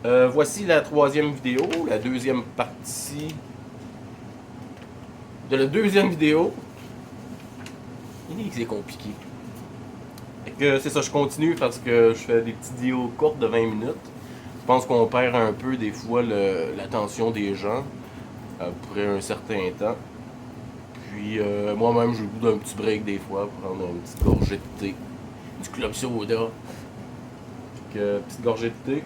Voici la troisième vidéo, la deuxième partie de la deuxième vidéo. C'est compliqué. C'est ça, je continue parce que je fais des petites vidéos courtes de 20 minutes. Je pense qu'on perd un peu des fois l'attention des gens pour un certain temps. Puis moi-même, j'ai le goût d'un petit break des fois pour prendre une petite gorgée de thé. Du club soda. Petite gorgée de thé.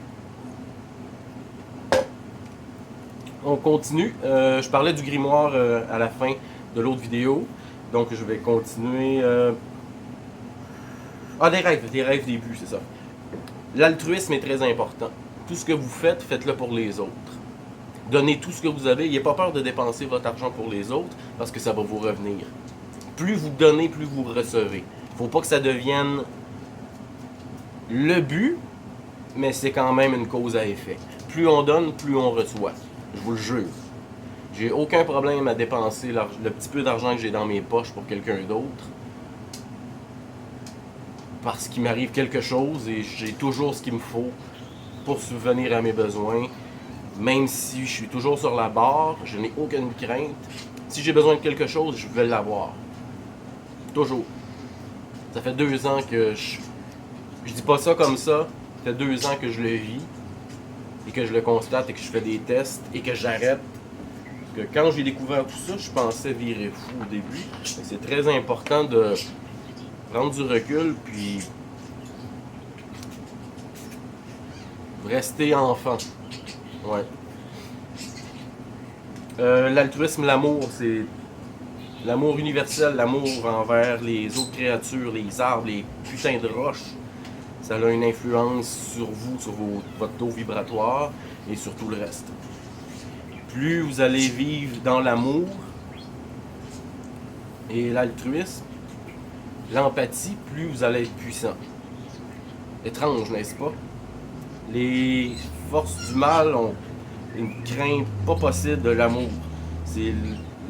On continue. Je parlais du grimoire à la fin de l'autre vidéo. Donc je vais continuer. Des rêves des buts, c'est ça. L'altruisme est très important. Tout ce que vous faites, faites-le pour les autres. Donnez tout ce que vous avez. N'ayez pas peur de dépenser votre argent pour les autres parce que ça va vous revenir. Plus vous donnez, plus vous recevez. Faut pas que ça devienne le but, mais c'est quand même une cause à effet. Plus on donne, plus on reçoit. Je vous le jure. J'ai aucun problème à dépenser le petit peu d'argent que j'ai dans mes poches pour quelqu'un d'autre. Parce qu'il m'arrive quelque chose et j'ai toujours ce qu'il me faut pour subvenir à mes besoins. Même si je suis toujours sur la barre, je n'ai aucune crainte. Si j'ai besoin de quelque chose, je vais l'avoir. Toujours. Ça fait 2 ans que je dis pas ça comme ça. Ça fait 2 ans que je le vis et que je le constate et que je fais des tests et que j'arrête. Parce que quand j'ai découvert tout ça, je pensais virer fou au début. C'est très important de prendre du recul puis rester enfant. Ouais. L'altruisme, l'amour, c'est l'amour universel, l'amour envers les autres créatures, les arbres, les putains de roches. Ça a une influence sur vous, sur votre taux vibratoire et sur tout le reste. Plus vous allez vivre dans l'amour et l'altruisme, l'empathie, plus vous allez être puissant. Étrange, n'est-ce pas? Les forces du mal ont une crainte pas possible de l'amour. C'est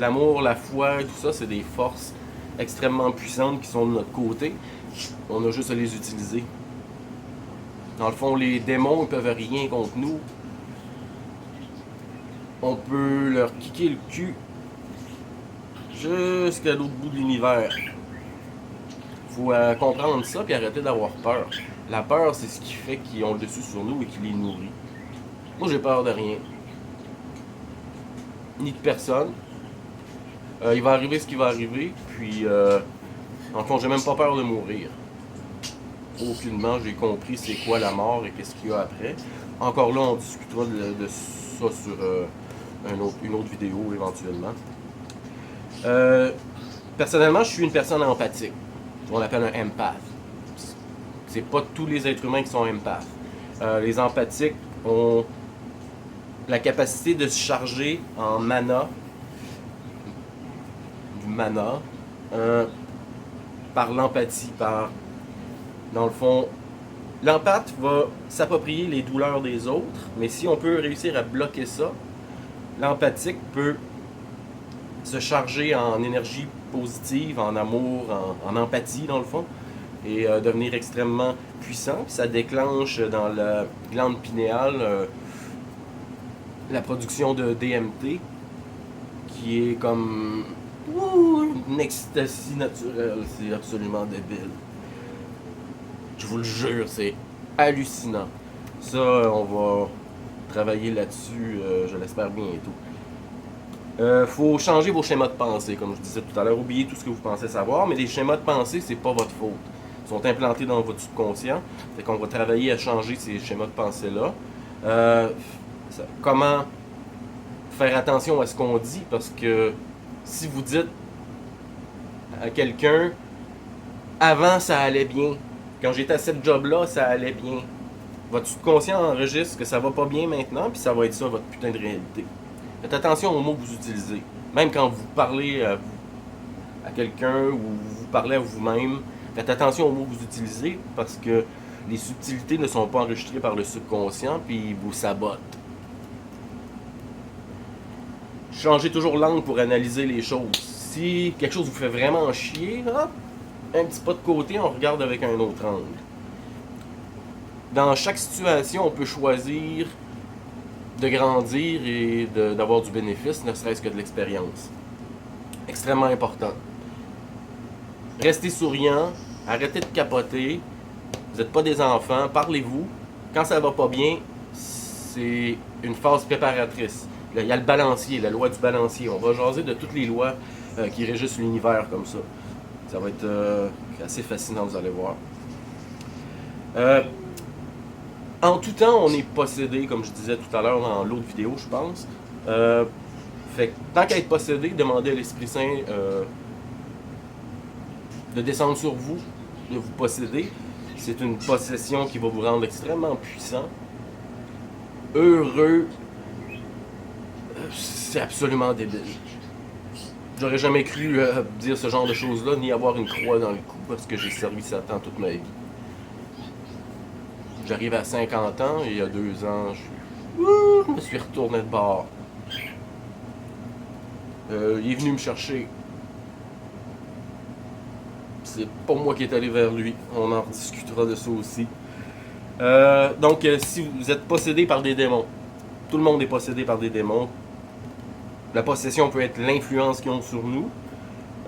l'amour, la foi, tout ça, c'est des forces extrêmement puissantes qui sont de notre côté. On a juste à les utiliser. Dans le fond, les démons ne peuvent rien contre nous. On peut leur kicker le cul jusqu'à l'autre bout de l'univers. Faut comprendre ça et arrêter d'avoir peur. La peur, c'est ce qui fait qu'ils ont le dessus sur nous et qui les nourrit. Moi, j'ai peur de rien. Ni de personne. Il va arriver ce qui va arriver, puis en fond, j'ai même pas peur de mourir. Aucunement, j'ai compris c'est quoi la mort et qu'est-ce qu'il y a après. Encore là, on discutera de ça sur une autre vidéo éventuellement. Personnellement, je suis une personne empathique. On l'appelle un empath. C'est pas tous les êtres humains qui sont empaths. Les empathiques ont la capacité de se charger en mana, du mana, par l'empathie, dans le fond, l'empathe va s'approprier les douleurs des autres, mais si on peut réussir à bloquer ça, l'empathique peut se charger en énergie positive, en amour, en empathie dans le fond, et devenir extrêmement puissant. Puis ça déclenche dans la glande pinéale la production de DMT, qui est comme une ecstasy naturelle. C'est absolument débile. Je vous le jure, c'est hallucinant. Ça, on va travailler là-dessus, je l'espère bientôt. Faut changer vos schémas de pensée, comme je disais tout à l'heure. Oubliez tout ce que vous pensez savoir, mais les schémas de pensée, c'est pas votre faute. Ils sont implantés dans votre subconscient. Fait qu'on va travailler à changer ces schémas de pensée-là. Comment faire attention à ce qu'on dit, parce que si vous dites à quelqu'un avant ça allait bien, quand j'étais à cette job-là, ça allait bien, votre subconscient enregistre que ça va pas bien maintenant, puis ça va être ça votre putain de réalité. Faites attention aux mots que vous utilisez. Même quand vous parlez à quelqu'un ou vous parlez à vous-même, faites attention aux mots que vous utilisez parce que les subtilités ne sont pas enregistrées par le subconscient puis ils vous sabotent. Changez toujours l'angle pour analyser les choses. Si quelque chose vous fait vraiment chier, hop, un petit pas de côté, on regarde avec un autre angle. Dans chaque situation, on peut choisir de grandir et d'avoir du bénéfice, ne serait-ce que de l'expérience. Extrêmement important. Restez souriant, arrêtez de capoter, vous n'êtes pas des enfants, parlez-vous. Quand ça va pas bien, c'est une phase préparatrice. Il y a le balancier, la loi du balancier. On va jaser de toutes les lois qui régissent l'univers comme ça. Ça va être assez fascinant, vous allez voir. En tout temps, on est possédé, comme je disais tout à l'heure dans l'autre vidéo, je pense. Fait que tant qu'à être possédé, demandez à l'Esprit Saint de descendre sur vous, de vous posséder. C'est une possession qui va vous rendre extrêmement puissant, heureux. C'est absolument débile. J'aurais jamais cru dire ce genre de choses-là, ni avoir une croix dans le cou, parce que j'ai servi Satan toute ma vie. J'arrive à 50 ans, et il y a 2 ans, je me suis retourné de bord. Il est venu me chercher. C'est pas moi qui est allé vers lui. On en discutera de ça aussi. Donc, si vous êtes possédé par des démons, tout le monde est possédé par des démons. La possession peut être l'influence qu'ils ont sur nous,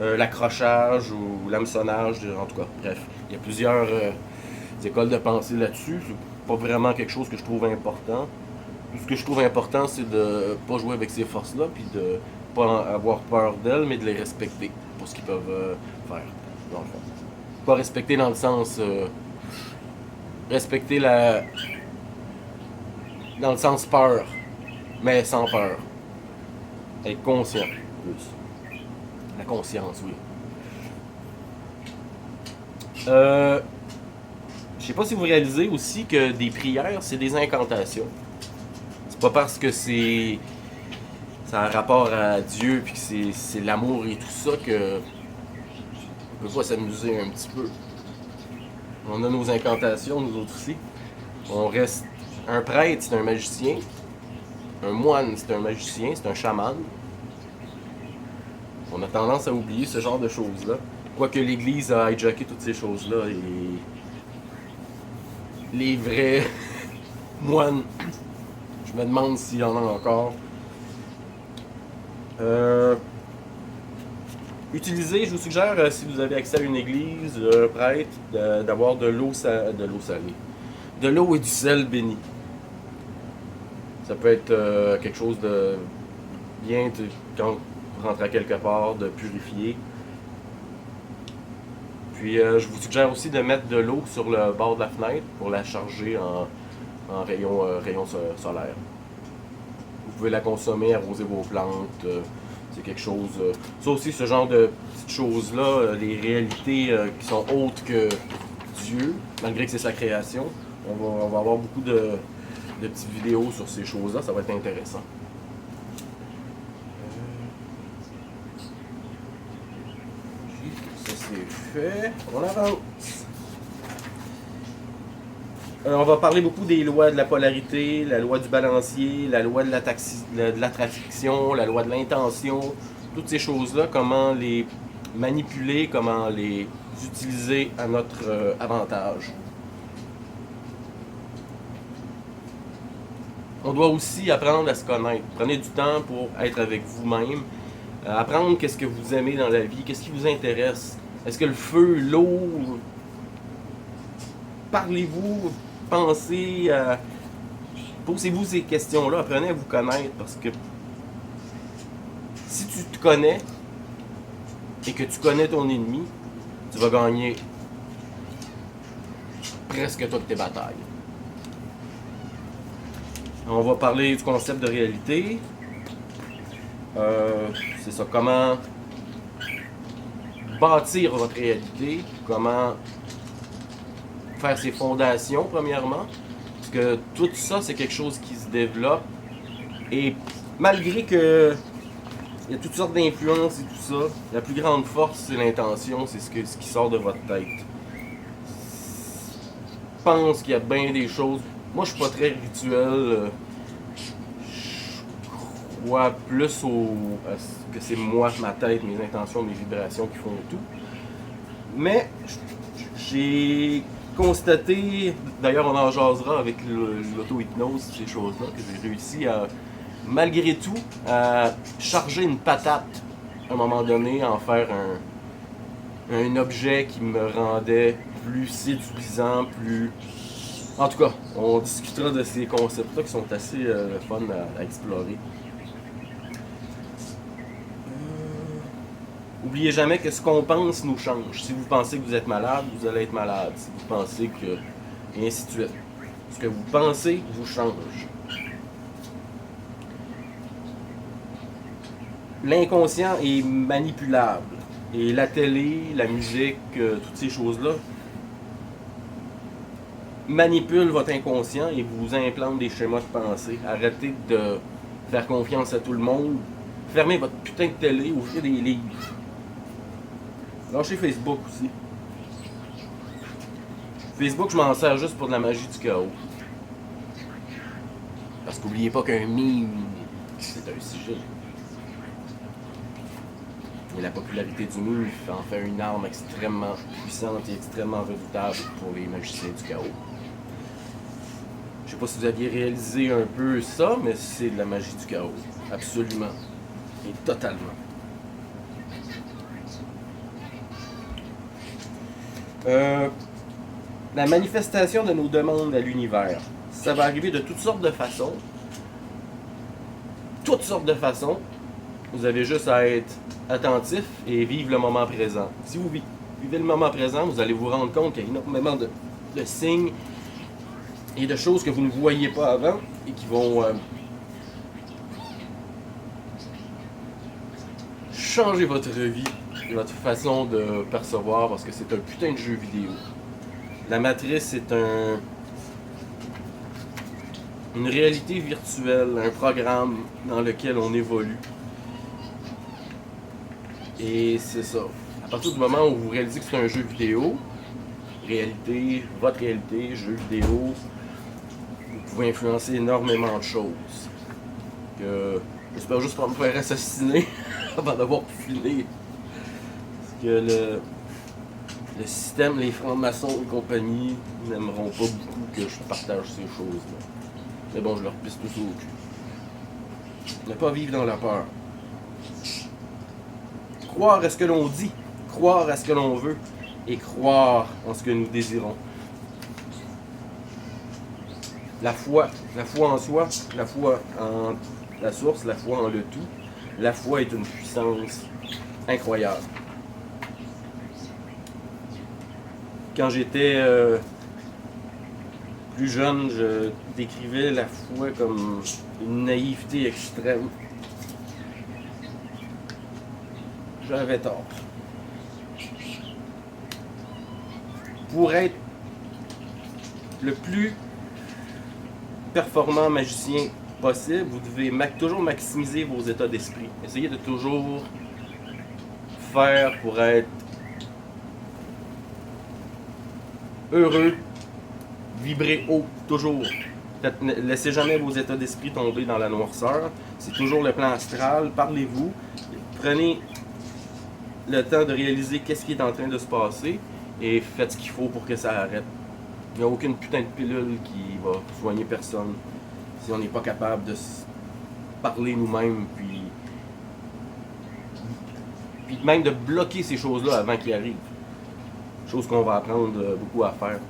l'accrochage ou l'hameçonnage, en tout cas. Bref, il y a plusieurs écoles de pensée là-dessus. C'est pas vraiment quelque chose que je trouve important. Tout ce que je trouve important, c'est de pas jouer avec ces forces-là, puis de pas avoir peur d'elles, mais de les respecter pour ce qu'ils peuvent faire, dans le fond. Pas respecter dans le sens... respecter la... dans le sens peur, mais sans peur. Être conscient, plus. La conscience, oui. Je sais pas si vous réalisez aussi que des prières, c'est des incantations. C'est pas parce que ça a un rapport à Dieu puis que c'est l'amour et tout ça que on peut pas s'amuser un petit peu. On a nos incantations, nous autres aussi. On reste... Un prêtre, c'est un magicien. Un moine, c'est un magicien, c'est un chaman. On a tendance à oublier ce genre de choses-là. Quoique l'Église a hijacké toutes ces choses-là et les vrais moines, je me demande s'il y en a encore. Utilisez, je vous suggère, si vous avez accès à une église, un prêtre, d'avoir de l'eau salée. De l'eau et du sel béni. Ça peut être quelque chose de bien, quand vous rentrez à quelque part, de purifier. Puis je vous suggère aussi de mettre de l'eau sur le bord de la fenêtre pour la charger en rayon solaire. Vous pouvez la consommer, arroser vos plantes. C'est quelque chose... ça aussi, ce genre de petites choses-là, les réalités qui sont autres que Dieu, malgré que c'est sa création, on va avoir beaucoup de petites vidéos sur ces choses-là, ça va être intéressant. Ça c'est fait, on avance. On va parler beaucoup des lois de la polarité, la loi du balancier, la loi de l'attraction, la loi de l'intention, toutes ces choses-là, comment les manipuler, comment les utiliser à notre avantage. On doit aussi apprendre à se connaître. Prenez du temps pour être avec vous-même, apprendre qu'est-ce que vous aimez dans la vie, qu'est-ce qui vous intéresse. Est-ce que le feu, l'eau, parlez-vous, pensez, posez-vous ces questions-là, apprenez à vous connaître parce que si tu te connais et que tu connais ton ennemi, tu vas gagner presque toutes tes batailles. On va parler du concept de réalité. C'est ça, comment bâtir votre réalité, comment faire ses fondations premièrement, parce que tout ça c'est quelque chose qui se développe et malgré que il y a toutes sortes d'influences et tout ça, la plus grande force c'est l'intention, c'est ce qui sort de votre tête. Je pense qu'il y a bien des choses. Moi je suis pas très rituel, je crois plus que c'est moi, ma tête, mes intentions, mes vibrations qui font tout. Mais j'ai constaté, d'ailleurs on en jasera avec l'auto-hypnose, ces choses-là, que j'ai réussi à, malgré tout, à charger une patate à un moment donné, en faire un objet qui me rendait plus séduisant, plus... En tout cas, on discutera de ces concepts-là qui sont assez fun à explorer. Oubliez jamais que ce qu'on pense nous change. Si vous pensez que vous êtes malade, vous allez être malade. Si vous pensez que... et ainsi de suite. Ce que vous pensez vous change. L'inconscient est manipulable. Et la télé, la musique, toutes ces choses-là manipulent votre inconscient et vous implantent des schémas de pensée. Arrêtez de faire confiance à tout le monde. Fermez votre putain de télé, ouvrez des livres. Lâchez Facebook aussi. Facebook, je m'en sers juste pour de la magie du chaos. Parce qu'oubliez pas qu'un meme, c'est un sujet. Et la popularité du meme en fait une arme extrêmement puissante et extrêmement redoutable pour les magiciens du chaos. Je sais pas si vous aviez réalisé un peu ça, mais c'est de la magie du chaos. Absolument. Et totalement. La manifestation de nos demandes à l'univers. Ça va arriver de toutes sortes de façons. Toutes sortes de façons. Vous avez juste à être attentif et vivre le moment présent. Si vous vivez le moment présent, vous allez vous rendre compte qu'il y a énormément de signes et de choses que vous ne voyiez pas avant et qui vont changer votre vie et votre façon de percevoir parce que c'est un putain de jeu vidéo. La Matrice est une réalité virtuelle, un programme dans lequel on évolue. Et c'est ça. À partir du moment où vous réalisez que c'est un jeu vidéo, votre réalité, jeu vidéo, vous pouvez influencer énormément de choses. J'espère juste pas me faire assassiner avant d'avoir fini. Parce que le système, les francs-maçons et compagnie n'aimeront pas beaucoup que je partage ces choses-là. Mais bon, je leur pisse tous au cul. Ne pas vivre dans la peur. Croire à ce que l'on dit, croire à ce que l'on veut et croire en ce que nous désirons. La foi en soi, la foi en la source, la foi en le tout. La foi est une puissance incroyable. Quand j'étais plus jeune, je décrivais la foi comme une naïveté extrême. J'avais tort. Pour être le plus performant magicien possible, vous devez toujours maximiser vos états d'esprit. Essayez de toujours faire pour être heureux, vibrer haut, toujours. Laissez jamais vos états d'esprit tomber dans la noirceur. C'est toujours le plan astral. Parlez-vous. Prenez le temps de réaliser qu'est-ce qui est en train de se passer et faites ce qu'il faut pour que ça arrête. Il n'y a aucune putain de pilule qui va soigner personne si on n'est pas capable de parler nous-mêmes puis même de bloquer ces choses-là avant qu'ils arrivent. Chose qu'on va apprendre beaucoup à faire.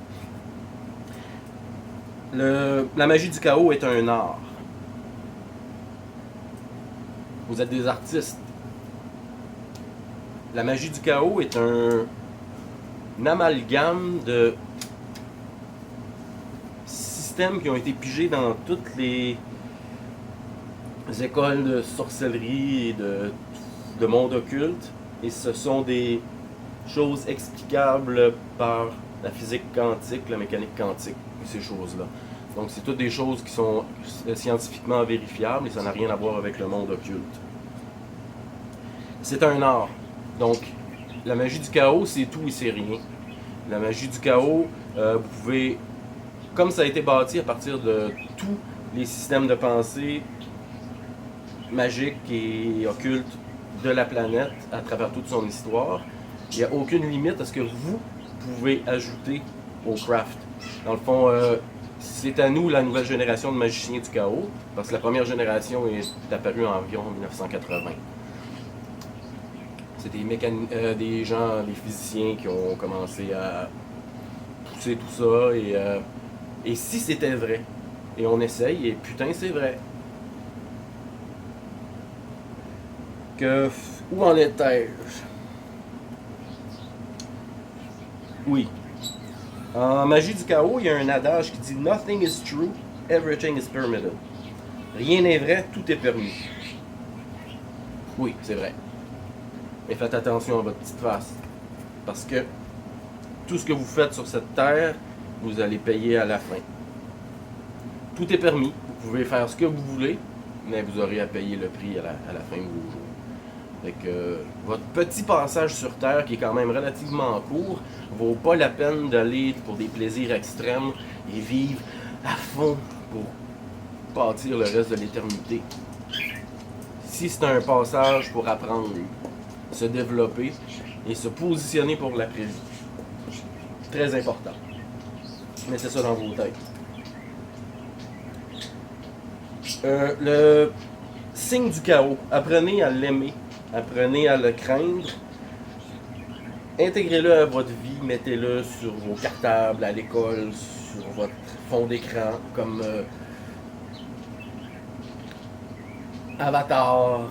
La magie du chaos est un art. Vous êtes des artistes. La magie du chaos est un amalgame de systèmes qui ont été pigés dans toutes les écoles de sorcellerie et de monde occulte. Et ce sont des choses explicables par la physique quantique, la mécanique quantique, ces choses-là. Donc c'est toutes des choses qui sont scientifiquement vérifiables et ça n'a rien à voir avec le monde occulte. C'est un art. Donc la magie du chaos, c'est tout et c'est rien. La magie du chaos, vous pouvez, comme ça a été bâti à partir de tous les systèmes de pensée magiques et occultes de la planète à travers toute son histoire, il n'y a aucune limite à ce que vous pouvez ajouter au craft. Dans le fond, c'est à nous la nouvelle génération de magiciens du chaos, parce que la première génération est apparue environ en 1980. C'est des gens, des physiciens qui ont commencé à pousser tout ça, et si c'était vrai, et on essaye, et putain c'est vrai. Où en étais-je? Oui. En magie du chaos, il y a un adage qui dit Nothing is true, everything is permitted. Rien n'est vrai, tout est permis. Oui, c'est vrai. Mais faites attention à votre petite face. Parce que tout ce que vous faites sur cette terre, vous allez payer à la fin. Tout est permis, vous pouvez faire ce que vous voulez, mais vous aurez à payer le prix à la fin de vos jours. Fait que votre petit passage sur Terre, qui est quand même relativement court, vaut pas la peine d'aller pour des plaisirs extrêmes et vivre à fond pour bâtir le reste de l'éternité. Si c'est un passage pour apprendre, se développer et se positionner pour l'après-vie. Très important. Mettez ça dans vos têtes. Le signe du chaos. Apprenez à l'aimer. Apprenez à le craindre. Intégrez-le à votre vie. Mettez-le sur vos cartables, à l'école, sur votre fond d'écran, comme avatar,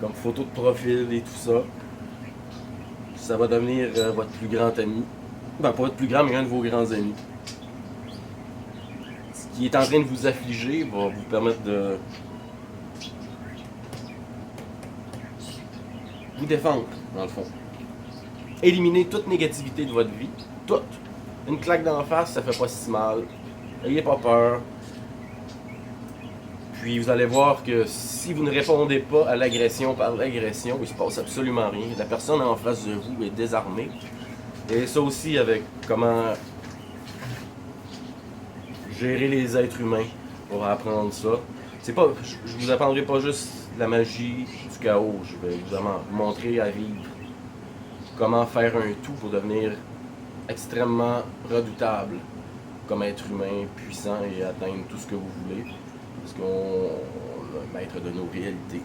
comme photo de profil et tout ça. Ça va devenir votre plus grand ami. Ben, pas votre plus grand, mais un de vos grands amis. Ce qui est en train de vous affliger va vous permettre de vous défendre, dans le fond. Éliminez toute négativité de votre vie. Toute. Une claque d'en face, ça fait pas si mal. N'ayez pas peur. Puis vous allez voir que si vous ne répondez pas à l'agression par l'agression, il se passe absolument rien. La personne en face de vous est désarmée. Et ça aussi avec comment gérer les êtres humains pour apprendre ça. C'est pas, je vous apprendrai pas juste la magie du chaos, je vais vous montrer à vivre comment faire un tout pour devenir extrêmement redoutable comme être humain, puissant et atteindre tout ce que vous voulez, parce qu'on est maître de nos réalités.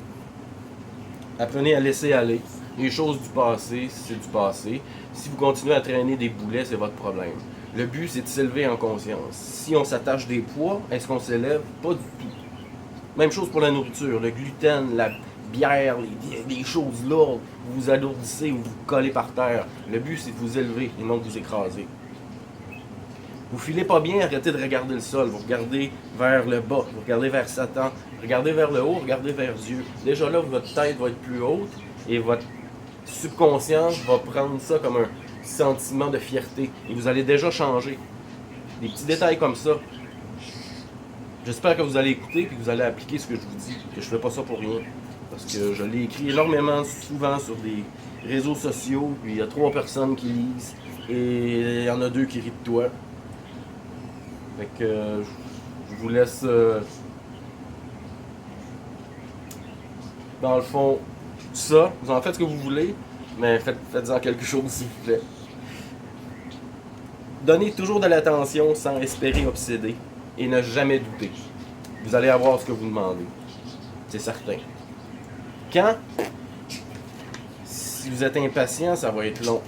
Apprenez à laisser aller. Les choses du passé, c'est du passé. Si vous continuez à traîner des boulets, c'est votre problème. Le but, c'est de s'élever en conscience. Si on s'attache des poids, est-ce qu'on s'élève? Pas du tout. Même chose pour la nourriture. Le gluten, la bière, les choses lourdes. Vous vous alourdissez ou vous collez par terre. Le but, c'est de vous élever et non de vous écraser. Vous filez pas bien, arrêtez de regarder le sol. Vous regardez vers le bas, vous regardez vers Satan. Regardez vers le haut, regardez vers Dieu. Déjà là, votre tête va être plus haute et votre subconscient va prendre ça comme un sentiment de fierté. Et vous allez déjà changer. Des petits détails comme ça. J'espère que vous allez écouter et que vous allez appliquer ce que je vous dis. Que je fais pas ça pour rien. Parce que je l'ai écrit énormément, souvent sur des réseaux sociaux. Puis il y a 3 personnes qui lisent. Et il y en a 2 qui rient de toi. Fait que je vous laisse dans le fond ça. Vous en faites ce que vous voulez, mais faites-en quelque chose s'il vous plaît. Donnez toujours de l'attention sans espérer obséder et ne jamais douter. Vous allez avoir ce que vous demandez. C'est certain. Quand? Si vous êtes impatient, ça va être long.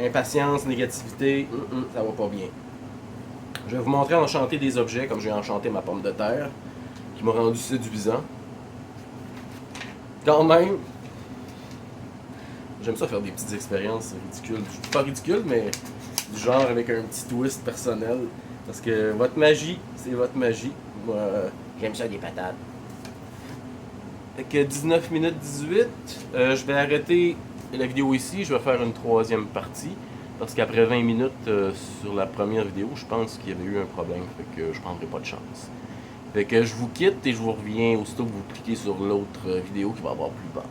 Impatience, négativité, ça va pas bien. Je vais vous montrer enchanter des objets comme j'ai enchanté ma pomme de terre, qui m'a rendu séduisant. Quand même, j'aime ça faire des petites expériences ridicules. Pas ridicules, mais du genre avec un petit twist personnel. Parce que votre magie, c'est votre magie. Moi, j'aime ça des patates. Fait que 19 minutes 18, je vais arrêter la vidéo ici. Je vais faire une 3e partie. Parce qu'après 20 minutes sur la première vidéo, je pense qu'il y avait eu un problème. Fait que je prendrai pas de chance. Fait que je vous quitte et je vous reviens aussitôt que vous cliquez sur l'autre vidéo qui va avoir plus bas.